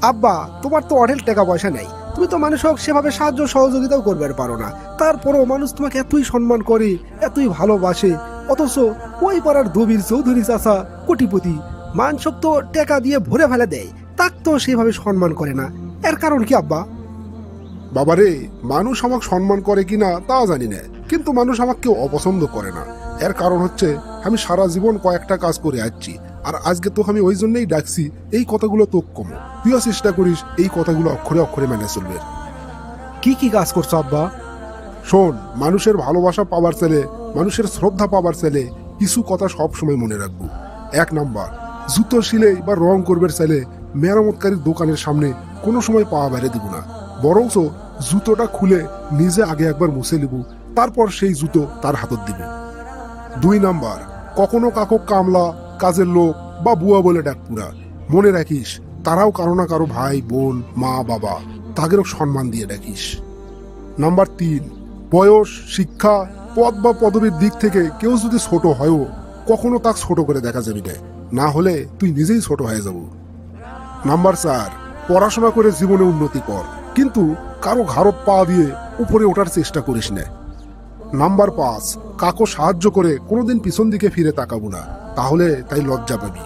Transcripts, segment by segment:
আব্বা, তোমার তো অঢেল টাকা পয়সা নেই, তুমি তো মানুষক সেভাবে সাহায্য সহযোগিতাও করবে পারো না। তারপরও মানুষ তোমাকে এতই সম্মান করে, এতই ভালোবাসে, অথচ ওই পাড়ার দবির চৌধুরী চাচা কোটিপতি মানুষক তো টাকা দিয়ে ভরে ফেলে দেয়, তাক তো সেভাবে সম্মান করে না। এর কারণ কি আব্বা? বাবারে, মানুষ আমাকে সম্মান করে কিনা তা জানি না, কিন্তু মানুষ আমাকে কেউ অপছন্দ করে না। এর কারণ হচ্ছে আমি সারা জীবন কয়েকটা কাজ করে আসছি, আর আজকে তো আমি ওই জন্যই ডাকছি এই কথাগুলো তো কমো, তুইও চেষ্টা করিস এই কথাগুলো অক্ষরে অক্ষরে মেনে চলবে। কি কি কাজ করছো আব্বা? শোন, মানুষের ভালোবাসা পাবার ছেলে, মানুষের শ্রদ্ধা পাবার ছেলে কিছু কথা সব সময় মনে রাখবো। 1 নাম্বার, জুতো সিলে বা রং করবার ছেলে মেরামতকারীর দোকানের সামনে কোনো সময় পাওয়া বেড়ে দিব না, বরঞ্চ জুতোটা খুলে নিজে আগে একবার মুছে নিব, তারপর সেই জুতো তার হাতত দিব। 2 নাম্বার, কখনো কাকো কামলা, কাজের লোক বা বুয়া বলে ডাকপুরা, মনে রাখিস তারাও কারো না কারো ভাই বোন মা বাবা, তাদেরও সম্মান দিয়ে ডাকিস। নাম্বার 3, বয়স, শিক্ষা, পদ বা পদবীর দিক থেকে কেউ যদি ছোট হয়ও কখনো তাকে ছোট করে দেখা যাবি না, না হলে তুই নিজেই ছোট হয়ে যাব। নাম্বার 4, পড়াশোনা করে জীবনে উন্নতি কর, কিন্তু কারো ঘাড়ত পা দিয়ে উপরে ওঠার চেষ্টা করিস না। নাম্বার 5, কাকো সাহায্য করে কোনোদিন পিছন দিকে ফিরে তাকাবো না, তাহলে তাই লজ্জা পাবি।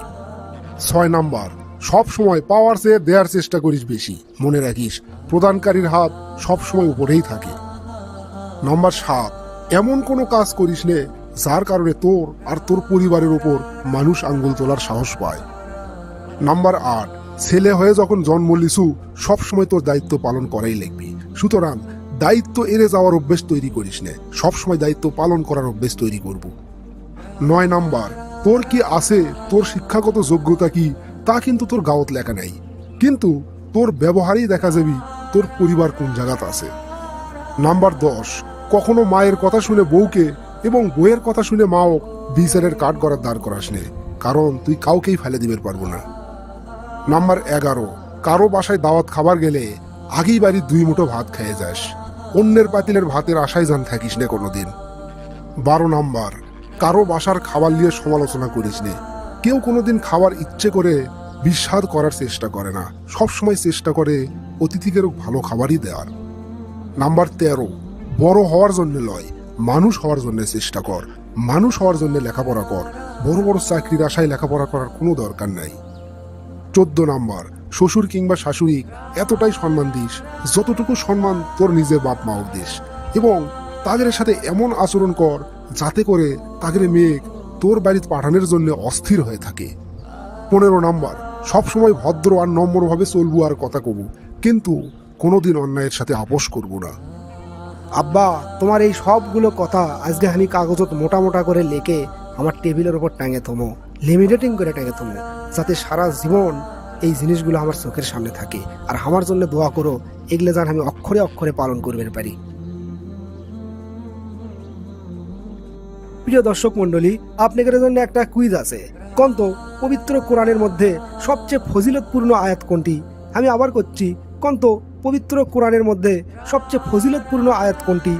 6 নাম্বার, সব সময় পাওয়ার চেয়ে দেওয়ার চেষ্টা করিস বেশি, মনে রাখিস প্রদানকারীর হাত সব সময় উপরেই থাকে। নাম্বার 7, এমন কোনো কাজ করিস নে যার কারণে তোর আর তোর পরিবারের উপর মানুষ আঙ্গুল তোলার সাহস পায়। নাম্বার 8, ছেলে হয়ে যখন জন্ম লিছু সবসময় তোর দায়িত্ব পালন করাই লাগবি, সুতরাং দায়িত্ব এড়ে যাওয়ার অভ্যেস তৈরি করিস নে, সবসময় দায়িত্ব পালন করার অভ্যেস তৈরি করব। 9 নাম্বার, তোর কি আছে, তোর শিক্ষাগত যোগ্যতা কি তা কিন্তু তোর গাঁত লেখা নাই, কিন্তু তোর ব্যবহারেই দেখা যাবি তোর পরিবার কোন জায়গাতে আছে। নাম্বার 10, কখনো মায়ের কথা শুনে বউকে এবং বউয়ের কথা শুনে মাও বিচারের কাঠ গড়ার দাঁড় করাস নে, কারণ তুই কাউকেই ফেলে দিবে পারবো না। নাম্বার 11, কারো বাসায় দাওয়াত খাবার গেলে আগেই বাড়ির 2 মুঠো ভাত খেয়ে যাস, অন্যের পাতিলের ভাতের আশায় জান থাকিস না কোনোদিন। 12 নাম্বার, কারো বাসার খাবার নিয়ে সমালোচনা করিস নে, কেউ কোনোদিন খাবার ইচ্ছে করে বিস্বাদ করার চেষ্টা করে না, সবসময় চেষ্টা করে অতিথিদেরও ভালো খাবারই দেওয়ার। নাম্বার 13, বড় হওয়ার জন্য লয়, মানুষ হওয়ার জন্য চেষ্টা কর, মানুষ হওয়ার জন্য লেখাপড়া কর, বড় বড় চাকরির আশায় লেখাপড়া করার কোনো দরকার নাই। 14 নাম্বার, শ্বশুর কিংবা শাশুড়ি এতটাই সম্মান দিস যতটুকু সম্মান তোর নিজের বাপ মাও দিস, এবং তাদের সাথে এমন আচরণ কর যাতে করে তাদের মেয়ে তোর বাড়িতে পাঠানোর জন্য অস্থির হয়ে থাকে। 15 নাম্বার, সবসময় ভদ্র আর নম্রভাবে চলবো আর কথা কবু, কিন্তু কোনোদিন অন্যায়ের সাথে আপোষ করব না। আব্বা, তোমার এই সবগুলো কথা আজকে আমি কাগজত মোটা মোটা করে লেখে আমার টেবিলের উপর টাঙে থমো, লেমিনেটিং করে টাঙে থমো, যাতে সারা জীবন এই জিনিসগুলো আমার চোখের সামনে থাকে। আর আমার জন্য দোয়া করো, এগুলো যেন আমি অক্ষরে অক্ষরে পালন করতে পারি। প্রিয় দর্শক মন্ডলী, আপনাদের জন্য একটা কুইজ আছে। কন্ত পবিত্র কোরআনের মধ্যে সবচেয়ে ফজিলতপূর্ণ আয়াত কোনটি? আমি আবার করছি, কন্ত পবিত্র কোরআনের মধ্যে সবচেয়ে ফজিলতপূর্ণ আয়াত কোনটি?